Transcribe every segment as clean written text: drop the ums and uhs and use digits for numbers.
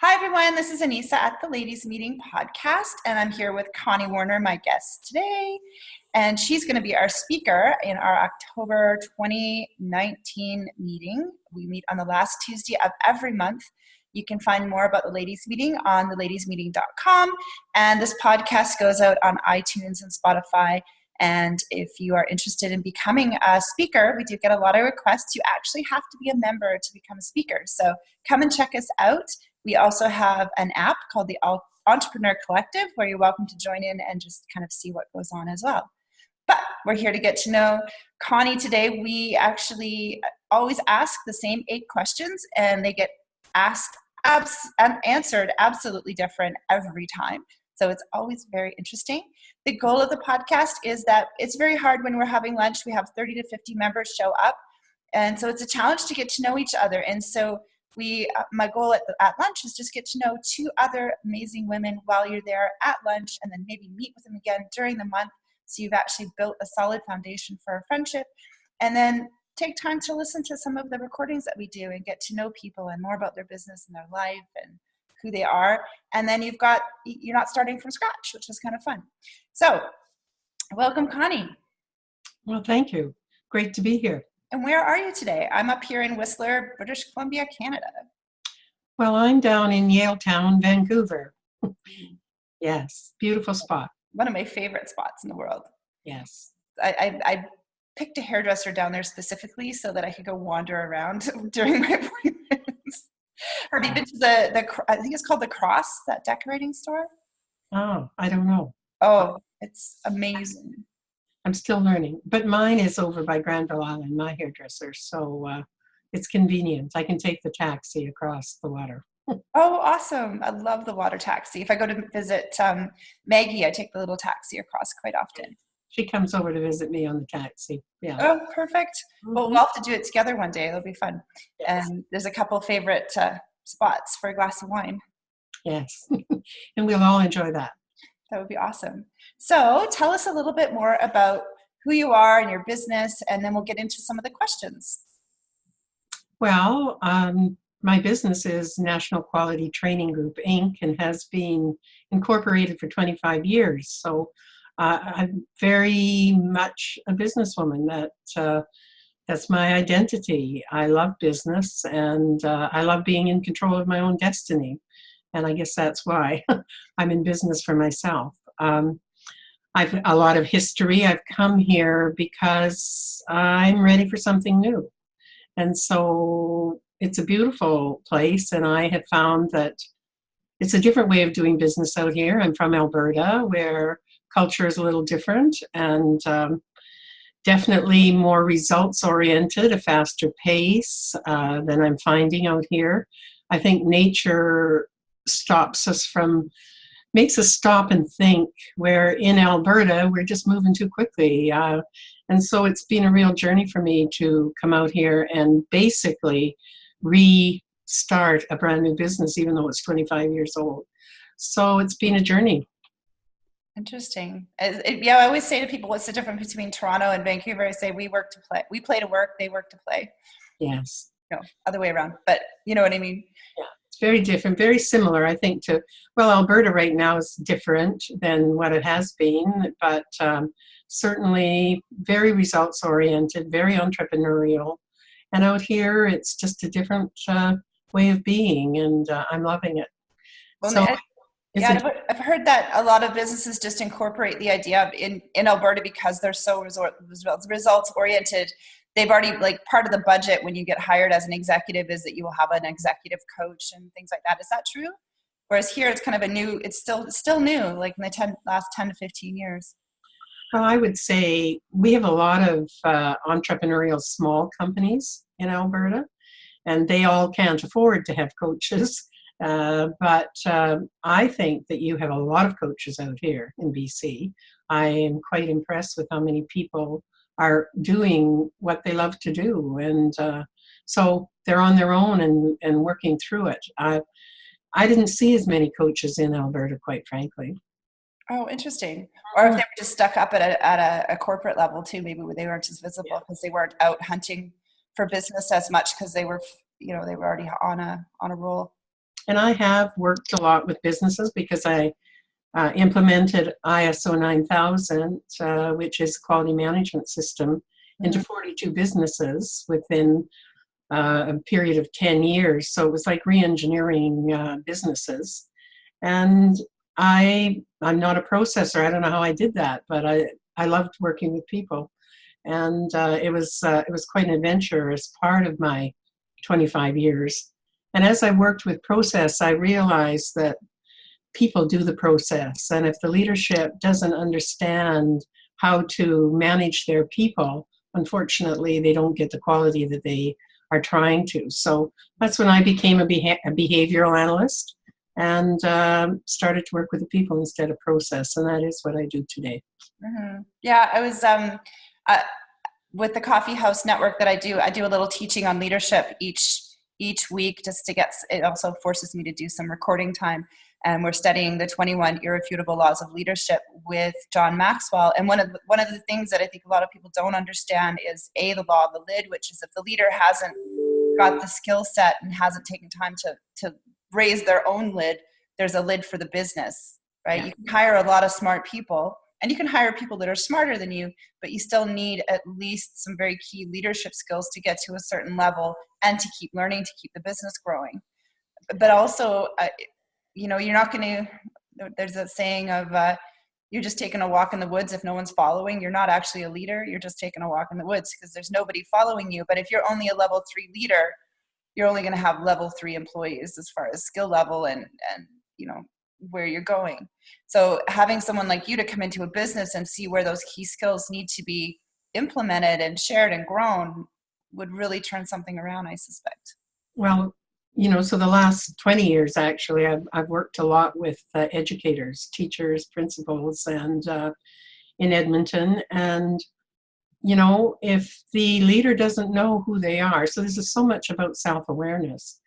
Hi, everyone. This is Anissa at the Ladies Meeting podcast, and I'm here with Connie Warner, my guest today. And she's going to be our speaker in our October 2019 meeting. We meet on the last Tuesday of every month. You can find more about the Ladies Meeting on theladiesmeeting.com. And this podcast goes out on iTunes and Spotify. And if you are interested in becoming a speaker, we do get a lot of requests. You actually have to be a member to become a speaker. So come and check us out. We also have an app called the Entrepreneur Collective where you're welcome to join in and just kind of see what goes on as well. But we're here to get to know Connie today. We actually always ask the same 8 questions and they get asked and answered absolutely different every time. So it's always very interesting. The goal of the podcast is that it's very hard when we're having lunch. We have 30 to 50 members show up. And so it's a challenge to get to know each other. And so my goal at lunch is just get to know 2 other amazing women while you're there at lunch, and then maybe meet with them again during the month. So you've actually built a solid foundation for a friendship, and then take time to listen to some of the recordings that we do and get to know people and more about their business and their life and who they are. And then you're not starting from scratch, which is kind of fun. So welcome, Connie. Well, thank you. Great to be here. And where are you today? I'm up here in Whistler, British Columbia, Canada. Well, I'm down in Yaletown, Vancouver. Yes, beautiful spot. One of my favorite spots in the world. Yes. I picked a hairdresser down there specifically so that I could go wander around during my appointments. Have you been to I think it's called The Cross, that decorating store? Oh, I don't know. Oh, it's amazing. I'm still learning, but mine is over by Granville Island, my hairdresser, so it's convenient. I can take the taxi across the water. Oh, awesome. I love the water taxi. If I go to visit Maggie, I take the little taxi across quite often. She comes over to visit me on the taxi. Yeah. Oh, perfect. Well, we'll have to do it together one day. It'll be fun. Yes. And there's a couple favorite spots for a glass of wine. Yes. And we'll all enjoy that. That would be awesome. So tell us a little bit more about who you are and your business, and then we'll get into some of the questions. Well, my business is National Quality Training Group, Inc., and has been incorporated for 25 years. So I'm very much a businesswoman. That's my identity. I love business, and I love being in control of my own destiny. And I guess that's why I'm in business for myself. I've a lot of history. I've come here because I'm ready for something new. And so it's a beautiful place, and I have found that it's a different way of doing business out here. I'm from Alberta, where culture is a little different and definitely more results-oriented, a faster pace than I'm finding out here. I think nature makes us stop and think, where in Alberta, we're just moving too quickly. And so it's been a real journey for me to come out here and basically restart a brand new business, even though it's 25 years old. So it's been a journey. Interesting. I always say to people, what's the difference between Toronto and Vancouver? I say we work to play. We play to work, they work to play. Yes. No, other way around, but you know what I mean? Yeah, it's very different, very similar, I think, Alberta right now is different than what it has been, but certainly very results-oriented, very entrepreneurial. And out here, it's just a different way of being, and I'm loving it. Well, so, I've heard that a lot of businesses just incorporate the idea of in Alberta, because they're so results-oriented. They've already, like, part of the budget when you get hired as an executive is that you will have an executive coach and things like that. Is that true? Whereas here, it's kind of it's still new, like in the last 10 to 15 years. Well, I would say we have a lot of entrepreneurial small companies in Alberta, and they all can't afford to have coaches. But I think that you have a lot of coaches out here in BC. I am quite impressed with how many people are doing what they love to do. And so they're on their own and working through it. I didn't see as many coaches in Alberta, quite frankly. Oh, interesting. Or if they were just stuck up at a corporate level too, maybe they weren't as visible because they weren't out hunting for business as much because they were, they were already on a roll. And I have worked a lot with businesses because I implemented ISO 9000, which is a quality management system, into 42 businesses within a period of 10 years. So it was like re-engineering businesses. And I'm not a processor. I don't know how I did that, but I loved working with people. And it was quite an adventure as part of my 25 years. And as I worked with process, I realized that people do the process. And if the leadership doesn't understand how to manage their people, unfortunately, they don't get the quality that they are trying to. So that's when I became a behavioral analyst and started to work with the people instead of process. And that is what I do today. Mm-hmm. Yeah, I was with the Coffee House Network that I do a little teaching on leadership each week, just to get, it also forces me to do some recording time. And we're studying the 21 irrefutable laws of leadership with John Maxwell. And one of the things that I think a lot of people don't understand is the law of the lid, which is if the leader hasn't got the skill set and hasn't taken time to raise their own lid, there's a lid for the business, right? Yeah. You can hire a lot of smart people, and you can hire people that are smarter than you, but you still need at least some very key leadership skills to get to a certain level and to keep learning, to keep the business growing. But also, you're not going to, there's a saying of, you're just taking a walk in the woods. If no one's following, you're not actually a leader. You're just taking a walk in the woods because there's nobody following you. But if you're only a level 3 leader, you're only going to have level 3 employees as far as skill level and where you're going. So having someone like you to come into a business and see where those key skills need to be implemented and shared and grown would really turn something around, I suspect. Well, so the last 20 years, actually, I've worked a lot with educators, teachers, principals, and in Edmonton. And, if the leader doesn't know who they are, so this is so much about self-awareness.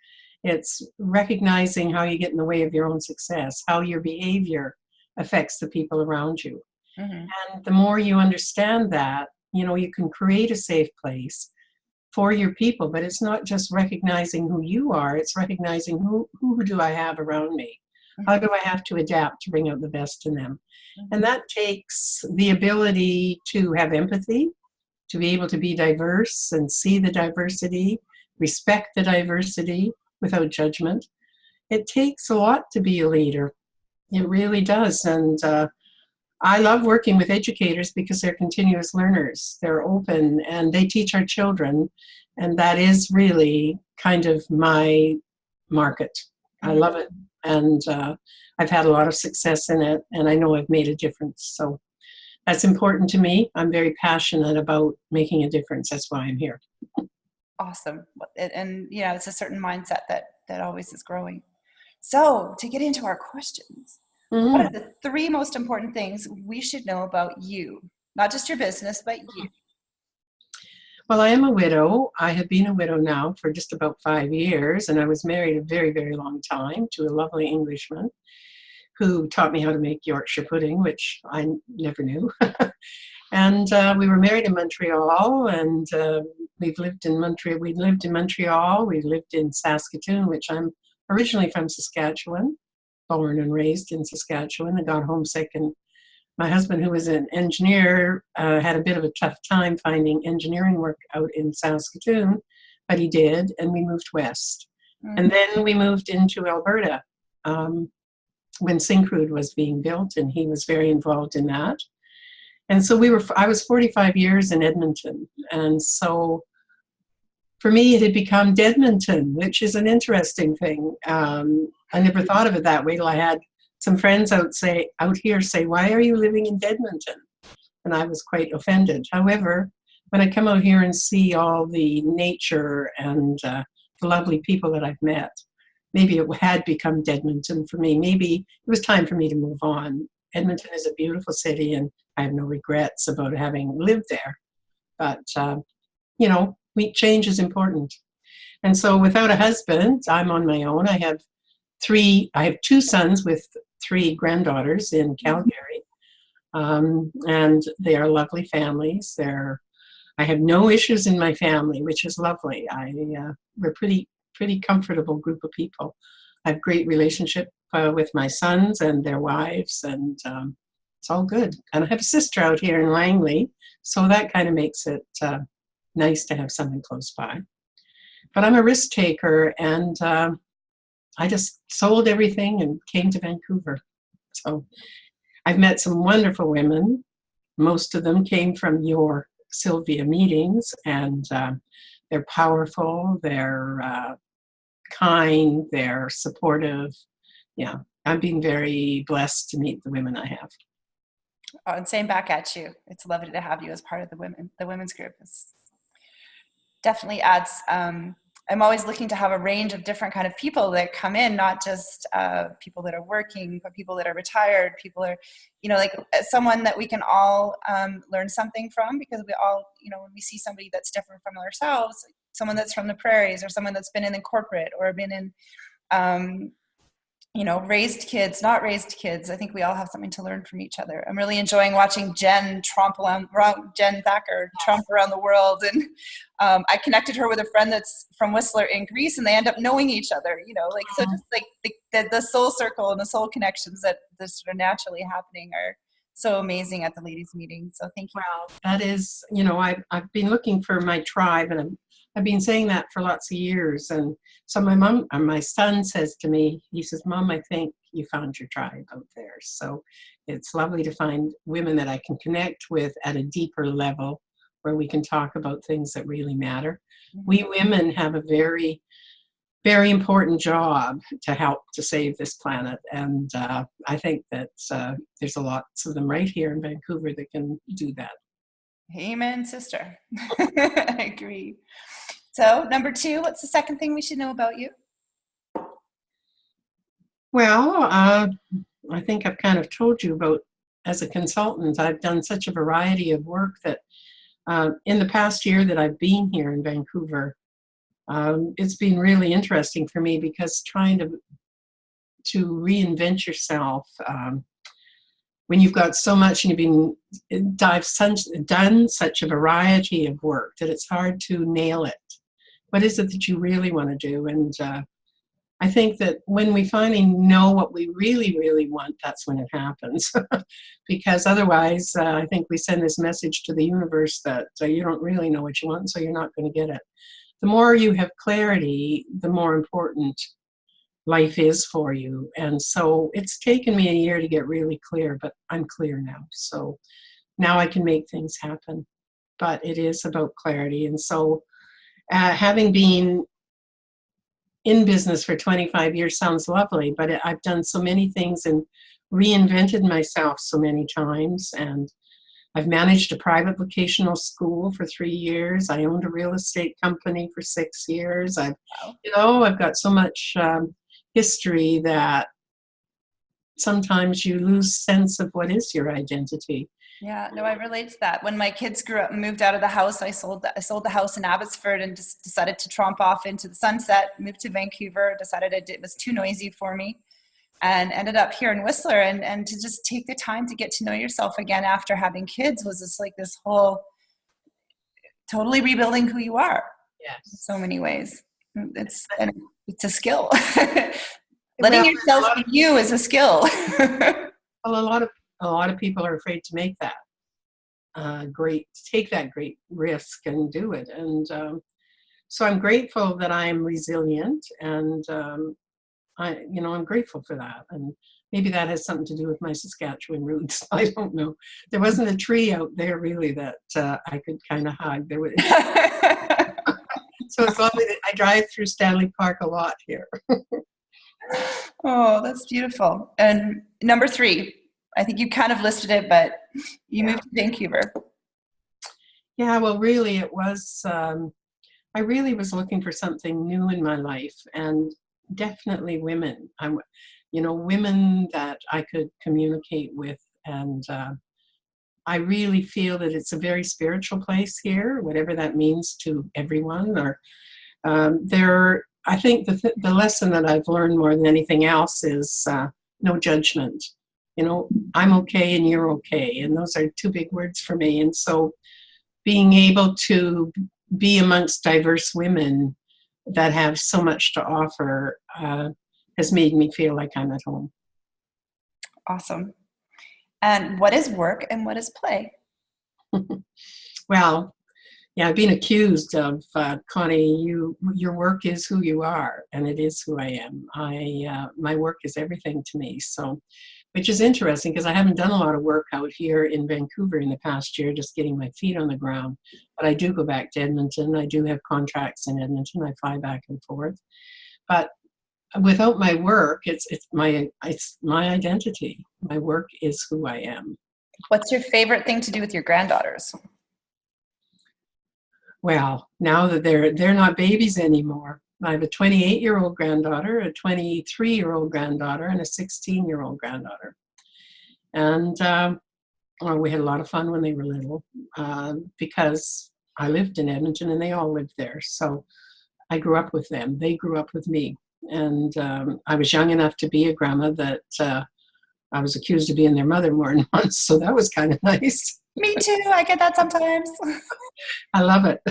It's recognizing how you get in the way of your own success, how your behavior affects the people around you. Mm-hmm. And the more you understand that, you can create a safe place for your people, but it's not just recognizing who you are, it's recognizing who do I have around me? Mm-hmm. How do I have to adapt to bring out the best in them? Mm-hmm. And that takes the ability to have empathy, to be able to be diverse and see the diversity, respect the diversity without judgment. It takes a lot to be a leader. It really does. And I love working with educators because they're continuous learners. They're open and they teach our children. And that is really kind of my market. I love it. And I've had a lot of success in it. And I know I've made a difference. So that's important to me. I'm very passionate about making a difference. That's why I'm here. Awesome. And it's a certain mindset that always is growing. So to get into our questions, mm-hmm. What are the 3 most important things we should know about you? Not just your business, but you. Well, I am a widow. I have been a widow now for just about 5 years, and I was married a very, very long time to a lovely Englishman who taught me how to make Yorkshire pudding, which I never knew. And we were married in Montreal, and we lived in Montreal. We lived in Saskatoon, which I'm originally from Saskatchewan, born and raised in Saskatchewan. I got homesick, and my husband, who was an engineer, had a bit of a tough time finding engineering work out in Saskatoon, but he did, and we moved west. Mm-hmm. And then we moved into Alberta when Syncrude was being built, and he was very involved in that. And so I was 45 years in Edmonton. And so for me, it had become Deadmonton, which is an interesting thing. I never thought of it that way till I had some friends out here say, why are you living in Deadmonton? And I was quite offended. However, when I come out here and see all the nature and the lovely people that I've met, maybe it had become Deadmonton for me. Maybe it was time for me to move on. Edmonton is a beautiful city, and I have no regrets about having lived there. But, change is important. And so without a husband, I'm on my own. I have 2 sons with 3 granddaughters in Calgary. And they are lovely families. I have no issues in my family, which is lovely. We're pretty pretty comfortable group of people. I have great relationship with my sons and their wives, and it's all good. And I have a sister out here in Langley, so that kind of makes it nice to have someone close by. But I'm a risk taker, and I just sold everything and came to Vancouver. So I've met some wonderful women. Most of them came from your Sylvia meetings, and they're powerful, they're kind, they're supportive. Yeah, I'm being very blessed to meet the women I have. Oh, and same back at you. It's lovely to have you as part of the women's group. It's definitely adds. I'm always looking to have a range of different kind of people that come in, not just people that are working, but people that are retired, people are, like someone that we can all learn something from, because we all, when we see somebody that's different from ourselves, someone that's from the prairies or someone that's been in the corporate or been in, raised kids, not raised kids. I think we all have something to learn from each other. I'm really enjoying watching Jen Jen Thacker tromp around the world. And I connected her with a friend that's from Whistler in Greece, and they end up knowing each other, so just like the soul circle and the soul connections that just are naturally happening are so amazing at the ladies' meeting. So thank you. Well, that is, I've been looking for my tribe, and I've been saying that for lots of years. And so my son says to me, he says, "Mom, I think you found your tribe out there." So it's lovely to find women that I can connect with at a deeper level, where we can talk about things that really matter. Mm-hmm. We women have a very, very important job to help to save this planet. And I think that there's a lot of them right here in Vancouver that can do that. Amen, sister. I agree. So number 2, what's the second thing we should know about you? Well, I think I've kind of told you about, as a consultant, I've done such a variety of work that in the past year that I've been here in Vancouver, it's been really interesting for me, because trying to reinvent yourself when you've got so much and you've been done such a variety of work that it's hard to nail it. What is it that you really want to do? And I think that when we finally know what we really, really want, that's when it happens. Because otherwise, I think we send this message to the universe that you don't really know what you want, so you're not going to get it. The more you have clarity, the more important life is for you. And so it's taken me a year to get really clear, but I'm clear now. So now I can make things happen. But it is about clarity. And so having been in business for 25 years sounds lovely, but I've done so many things and reinvented myself so many times. And I've managed a private vocational school for 3 years. I owned a real estate company for 6 years. I've got so much history that sometimes you lose sense of what is your identity. Yeah, no, I relate to that. When my kids grew up and moved out of the house, I sold the house in Abbotsford and just decided to tromp off into the sunset, moved to Vancouver, decided it was too noisy for me, and ended up here in Whistler. And to just take the time to get to know yourself again after having kids was just like this whole totally rebuilding who you are. Yes. In so many ways. It's a skill. Letting yourself be you is a skill. Well, a lot of people are afraid to make that take that great risk and do it. And so I'm grateful that I'm resilient, and I'm grateful for that. And maybe that has something to do with my Saskatchewan roots. I don't know. There wasn't a tree out there really that I could kind of hug. There was. So it's lovely that I drive through Stanley Park a lot here. Oh, that's beautiful. And number 3, I think you kind of listed it, but you moved to Vancouver. Yeah, well, really it was, I really was looking for something new in my life, and definitely women. Women that I could communicate with. And I really feel that it's a very spiritual place here, whatever that means to everyone. Or I think the lesson that I've learned more than anything else is no judgment. I'm okay and you're okay. And those are 2 big words for me. And so being able to be amongst diverse women that have so much to offer has made me feel like I'm at home. Awesome. And what is work and what is play? Well, yeah, I've been accused of, Connie, your work is who you are, and it is who I am. My work is everything to me. So, which is interesting because I haven't done a lot of work out here in Vancouver in the past year, just getting my feet on the ground. But I do go back to Edmonton. I do have contracts in Edmonton. I fly back and forth. But without my work, it's my identity. My work is who I am. What's your favorite thing to do with your granddaughters? Well, now that they're not babies anymore. I have a 28-year-old granddaughter, a 23-year-old granddaughter, and a 16-year-old granddaughter. And we had a lot of fun when they were little because I lived in Edmonton and they all lived there. So I grew up with them. They grew up with me. And I was young enough to be a grandma that I was accused of being their mother more than once. So that was kind of nice. Me too. I get that sometimes. I love it.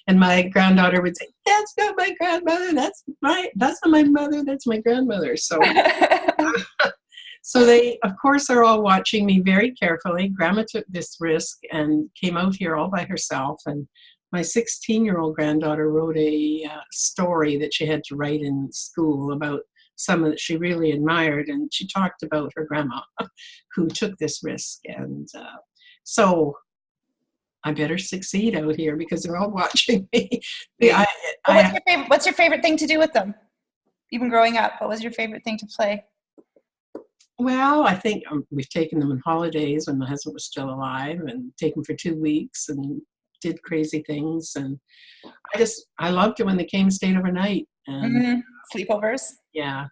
And my granddaughter would say, "That's not my grandmother. That's not my mother. That's my grandmother." So, so they, of course, are all watching me very carefully. Grandma took this risk and came out here all by herself. And my 16-year-old granddaughter wrote a story that she had to write in school about someone that she really admired. And she talked about her grandma who took this risk. And so I better succeed out here because they're all watching me. What's your favorite thing to do with them? Even growing up, what was your favorite thing to play? Well, I think we've taken them on holidays when my husband was still alive and taken for 2 weeks and did crazy things. And I loved it when they came and stayed overnight. And sleepovers. Yeah.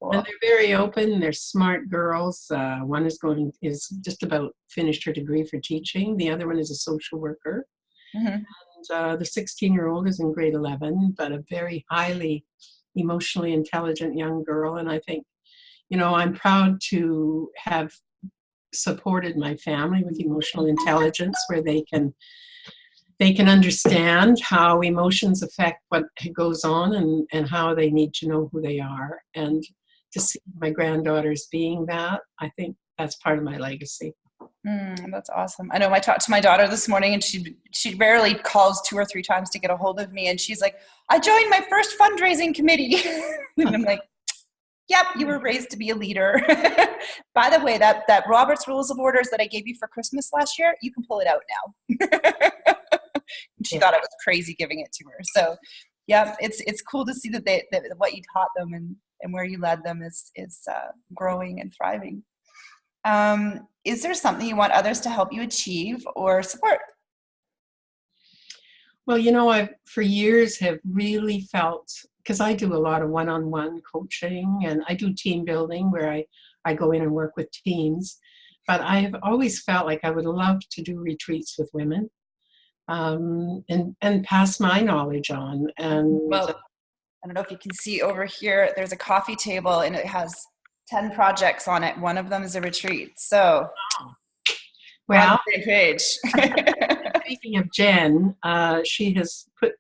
Cool. And they're very open. They're smart girls. One is just about finished her degree for teaching. The other one is a social worker. And the 16-year-old is in grade 11, but a very highly emotionally intelligent young girl. And I think, I'm proud to have supported my family with emotional intelligence where they can understand how emotions affect what goes on and how they need to know who they are. And to see my granddaughters being that, I think that's part of my legacy. That's awesome. I know I talked to my daughter this morning and she rarely calls 2 or 3 times to get a hold of me. And she's like, "I joined my first fundraising committee." And I'm like, "Yep, you were raised to be a leader." By the way, that Robert's Rules of Orders that I gave you for Christmas last year, you can pull it out now. She thought it was crazy giving it to her. So yeah, it's cool to see that what you taught them and where you led them is growing and thriving. Is there something you want others to help you achieve or support? Well, I for years have really felt, because I do a lot of one-on-one coaching and I do team building where I go in and work with teams, but I have always felt like I would love to do retreats with women and pass my knowledge on. And well, I don't know if you can see over here, there's a coffee table and it has 10 projects on it. One of them is a retreat. So, well, on the same page. Speaking of Jen, she has put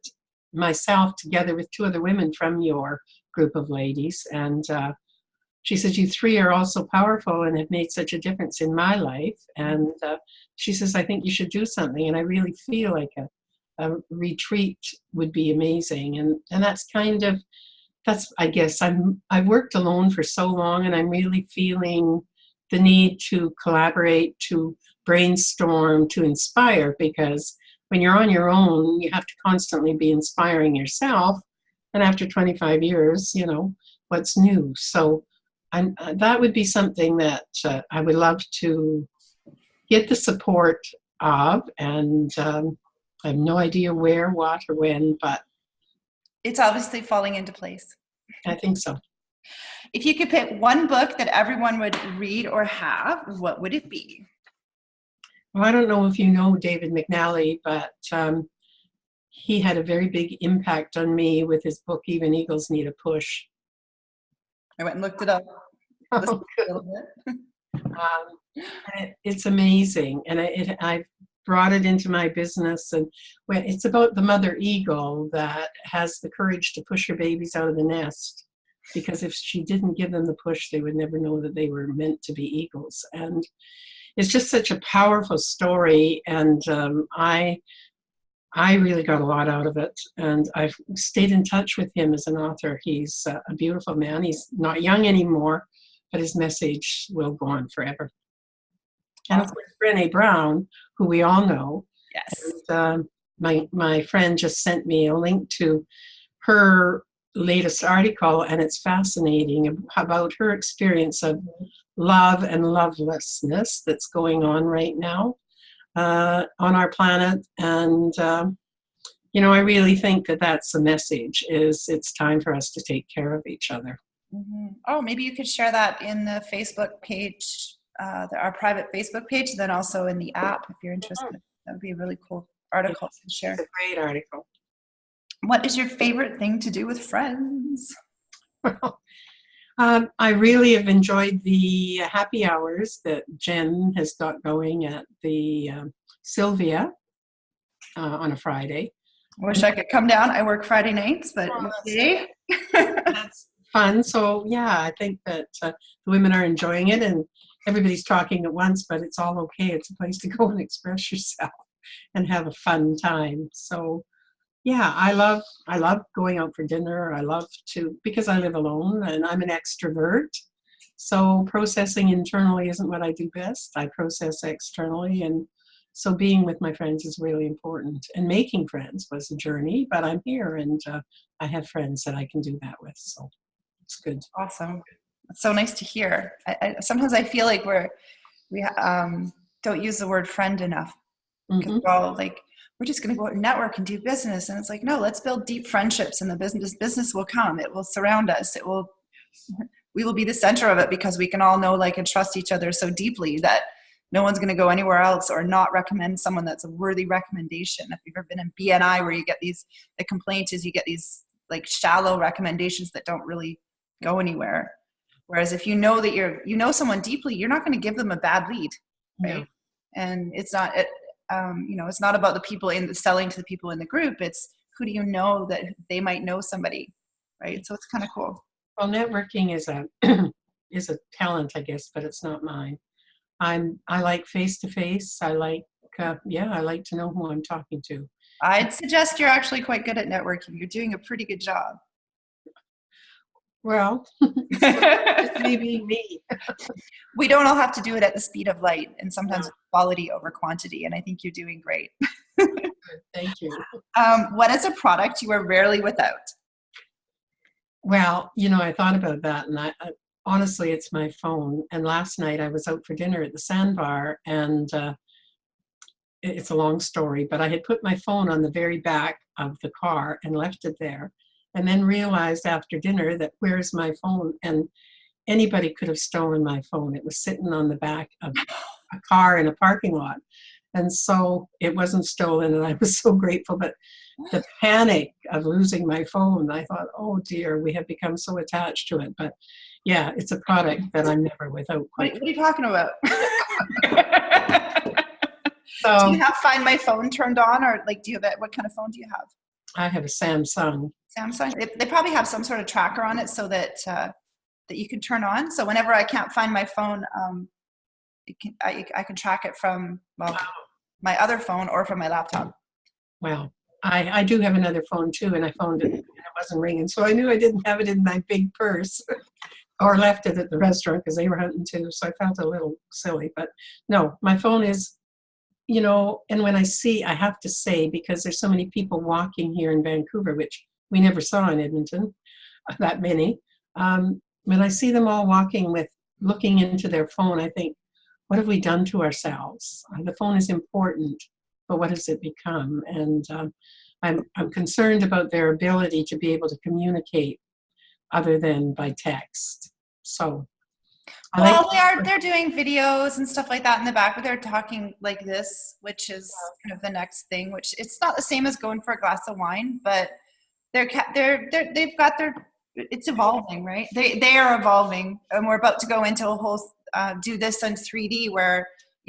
myself together with 2 other women from your group of ladies. And she says, "You 3 are all so powerful and have made such a difference in my life." And she says, "I think you should do something." And I really feel like a retreat would be amazing. And I guess I've worked alone for so long and I'm really feeling the need to collaborate, to brainstorm, to inspire, because when you're on your own, you have to constantly be inspiring yourself. And after 25 years, what's new? So that would be something that I would love to get the support of. And I have no idea where, what, or when, but it's obviously falling into place. I think so. If you could pick one book that everyone would read or have, what would it be? Well, I don't know if you know David McNally, but he had a very big impact on me with his book, Even Eagles Need a Push. I went and looked it up. Oh, a little bit. It's amazing. And I've brought it into my business. And when it's about the mother eagle that has the courage to push her babies out of the nest, because if she didn't give them the push, they would never know that they were meant to be eagles. And it's just such a powerful story. And I really got a lot out of it, and I've stayed in touch with him as an author. He's a beautiful man. He's not young anymore, but his message will go on forever. And of course, Brené Brown, who we all know. Yes. And my friend just sent me a link to her latest article, and it's fascinating about her experience of love and lovelessness that's going on right now on our planet. And I really think that that's the message, is it's time for us to take care of each other. Mm-hmm. Oh, maybe you could share that in the Facebook page, our private Facebook page, then also in the app if you're interested. That would be a really cool article to share. It's a great article. What is your favorite thing to do with friends? Well, I really have enjoyed the happy hours that Jen has got going at the Sylvia on a Friday. I wish I could come down. I work Friday nights, but that's fun. So yeah, I think that the women are enjoying it, and everybody's talking at once, but it's all okay. It's a place to go and express yourself and have a fun time. So yeah, I love going out for dinner. I love to, because I live alone and I'm an extrovert. So processing internally isn't what I do best. I process externally, and so being with my friends is really important. And making friends was a journey, but I'm here, and I have friends that I can do that with. So it's good. Awesome. It's so nice to hear. Sometimes I feel like we don't use the word friend enough. Because we're all like, we're just going to go out and network and do business. And it's like, no, let's build deep friendships, and the business will come. It will surround us. We will be the center of it, because we can all know, like, and trust each other so deeply that no one's going to go anywhere else or not recommend someone that's a worthy recommendation. If you've ever been in BNI, where you get the complaint is you get these like shallow recommendations that don't really go anywhere. Whereas if you know that you know someone deeply, you're not going to give them a bad lead, right? Yeah. And it's not, it's not about the people selling to the people in the group. It's who do you know that they might know somebody, right? So it's kind of cool. Well, networking is a is a talent, I guess, but it's not mine. I like face-to-face. I like to know who I'm talking to. I'd suggest you're actually quite good at networking. You're doing a pretty good job. Well, it's me being me. We don't all have to do it at the speed of light, and sometimes quality over quantity, and I think you're doing great. Thank you. What is a product you are rarely without? Well, I thought about that, and I honestly, it's my phone. And last night I was out for dinner at the Sandbar, and it's a long story, but I had put my phone on the very back of the car and left it there, and then realized after dinner that where's my phone? And anybody could have stolen my phone. It was sitting on the back of a car in a parking lot. And so it wasn't stolen, and I was so grateful. But the panic of losing my phone, I thought, oh dear, we have become so attached to it. But yeah, it's a product that I'm never without. What are you talking about? So, do you have Find My Phone turned on, or like, what kind of phone do you have? I have a Samsung. They probably have some sort of tracker on it so that you can turn on. So whenever I can't find my phone, I can track it from my other phone or from my laptop. Well, I do have another phone too, and I phoned it and it wasn't ringing. So I knew I didn't have it in my big purse or left it at the restaurant because they were hunting too. So I felt a little silly, but no, my phone is, and when I have to say, because there's so many people walking here in Vancouver, which we never saw in Edmonton, that many. When I see them all looking into their phone, I think, what have we done to ourselves? The phone is important, but what has it become? And I'm concerned about their ability to be able to communicate other than by text. So, they're doing videos and stuff like that in the back, but they're talking like this, which is kind of the next thing. Which it's not the same as going for a glass of wine, but they've got their. It's evolving, right? They are evolving, and we're about to go into a whole do this in 3D where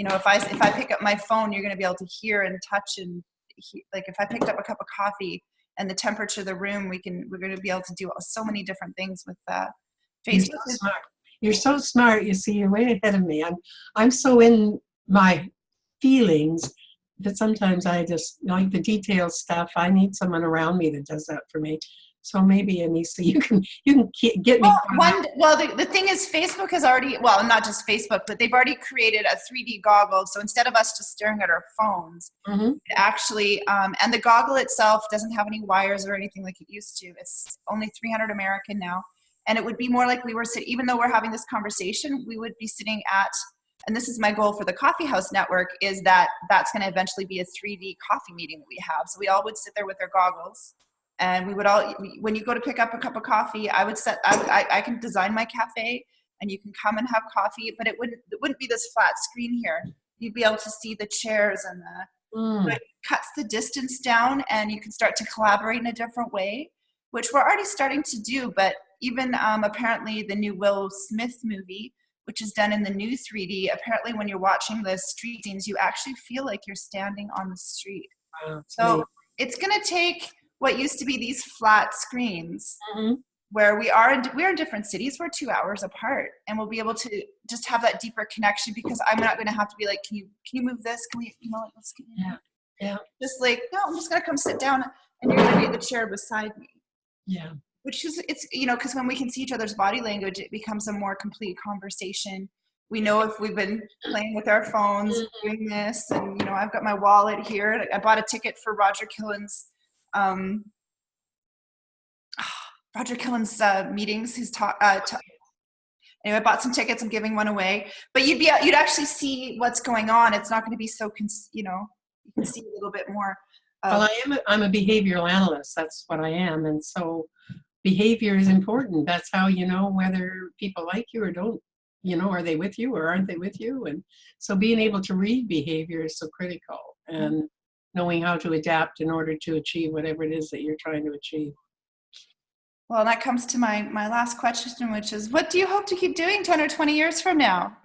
if I pick up my phone, you're going to be able to hear and touch and like if I picked up a cup of coffee and the temperature of the room, we're going to be able to do so many different things with You're Facebook. so smart. You're so smart. You see, you're way ahead of me. I'm so in my feelings that sometimes I just like the detailed stuff. I need someone around me that does that for me. So maybe, Anissa, you can get me. The thing is, Facebook has already, well, not just Facebook, but they've already created a 3D goggle. So instead of us just staring at our phones, it actually, and the goggle itself doesn't have any wires or anything like it used to. It's only 300 American now. And it would be more like we were sitting, even though we're having this conversation, we would be sitting at, and this is my goal for the Coffee House Network, is that's going to eventually be a 3D coffee meeting that we have. So we all would sit there with their goggles. And we would all, when you go to pick up a cup of coffee, I can design my cafe and you can come and have coffee, but it wouldn't be this flat screen here. You'd be able to see the chairs and but it cuts the distance down and you can start to collaborate in a different way, which we're already starting to do. But even apparently the new Will Smith movie, which is done in the new 3D, apparently when you're watching the street scenes, you actually feel like you're standing on the street. Wow, so it's going to take what used to be these flat screens where we're in different cities. We're 2 hours apart, and we'll be able to just have that deeper connection because I'm not going to have to be like, can you move this? Can we email it? Yeah. Just like, no, I'm just going to come sit down and you're going to be in the chair beside me. Yeah. Which is, it's, because when we can see each other's body language, it becomes a more complete conversation. We know if we've been playing with our phones, doing this, and, I've got my wallet here. I bought a ticket for Roger Killen's meetings. His talk. Anyway, I bought some tickets. I'm giving one away. But you'd actually see what's going on. It's not going to be so you can see a little bit more. Well, I'm a behavioral analyst. That's what I am, and so behavior is important. That's how you know whether people like you or don't. Are they with you or aren't they with you? And so being able to read behavior is so critical, and knowing how to adapt in order to achieve whatever it is that you're trying to achieve. Well, that comes to my last question, which is, what do you hope to keep doing 10 or 20 years from now?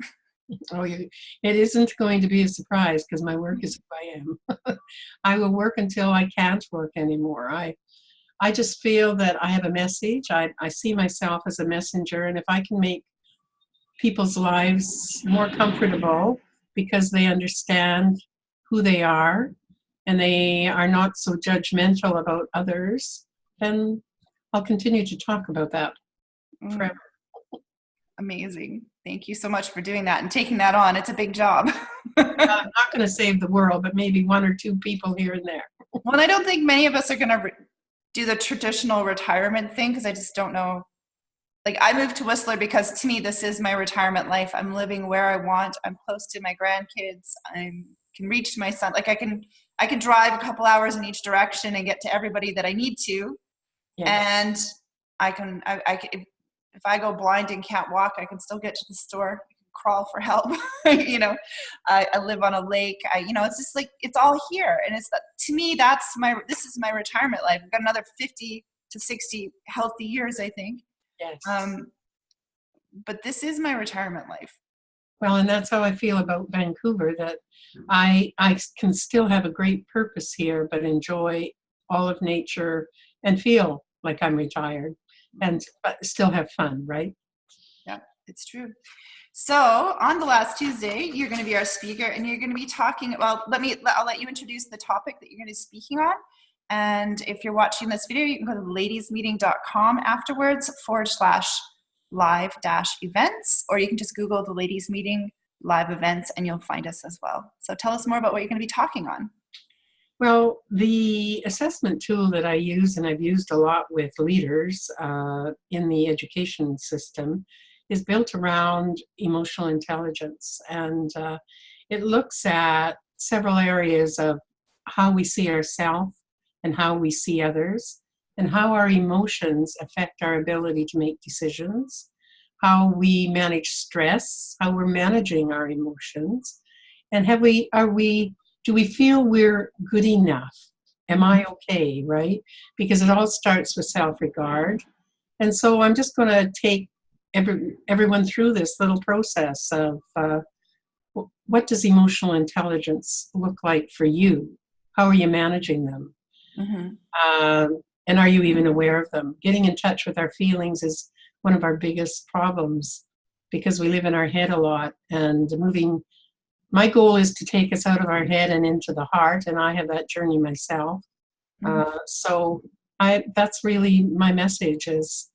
Oh, it isn't going to be a surprise because my work is who I am. I will work until I can't work anymore. I just feel that I have a message. I see myself as a messenger, and if I can make people's lives more comfortable because they understand who they are and they are not so judgmental about others, then I'll continue to talk about that forever. Amazing. Thank you so much for doing that and taking that on. It's a big job. I'm not going to save the world, but maybe one or two people here and there. Well, I don't think many of us are going to do the traditional retirement thing because I just don't know. Like, I moved to Whistler because to me, this is my retirement life. I'm living where I want. I'm close to my grandkids. I can reach my son. Like, I can drive a couple hours in each direction and get to everybody that I need to. Yes. And I can, if I go blind and can't walk, I can still get to the store, I can crawl for help. I live on a lake. It's just like, it's all here. And to me, this is my retirement life. I've got another 50 to 60 healthy years, I think. Yes. But this is my retirement life. Well, and that's how I feel about Vancouver, that I can still have a great purpose here, but enjoy all of nature and feel like I'm retired and but still have fun, right? Yeah, it's true. So on the last Tuesday, you're going to be our speaker and you're going to be talking, well, I'll let you introduce the topic that you're going to be speaking on. And if you're watching this video, you can go to ladiesmeeting.com afterwards /live-events, or you can just Google the Ladies Meeting live events and you'll find us as well. So tell us more about what you're going to be talking on. Well, the assessment tool that I use, and I've used a lot with leaders in the education system, is built around emotional intelligence. And it looks at several areas of how we see ourselves and how we see others, and how our emotions affect our ability to make decisions, how we manage stress, how we're managing our emotions, and do we feel we're good enough? Am I okay, right? Because it all starts with self-regard. And so I'm just going to take everyone through this little process of what does emotional intelligence look like for you? How are you managing them? And are you even aware of them? Getting in touch with our feelings is one of our biggest problems because we live in our head a lot, and my goal is to take us out of our head and into the heart, and I have that journey myself. So that's really my message is,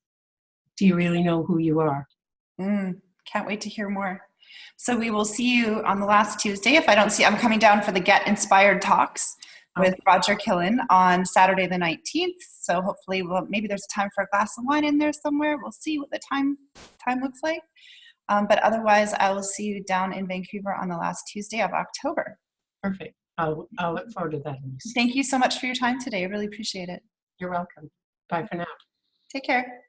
do you really know who you are? Can't wait to hear more. So we will see you on the last Tuesday. If I don't see, I'm coming down for the Get Inspired Talks with Roger Killen on Saturday the 19th. So hopefully maybe there's time for a glass of wine in there somewhere. We'll see what the time looks like. But otherwise, I will see you down in Vancouver on the last Tuesday of October. Perfect. I'll look forward to that. Thank you so much for your time today. I really appreciate it. You're welcome. Bye for now. Take care.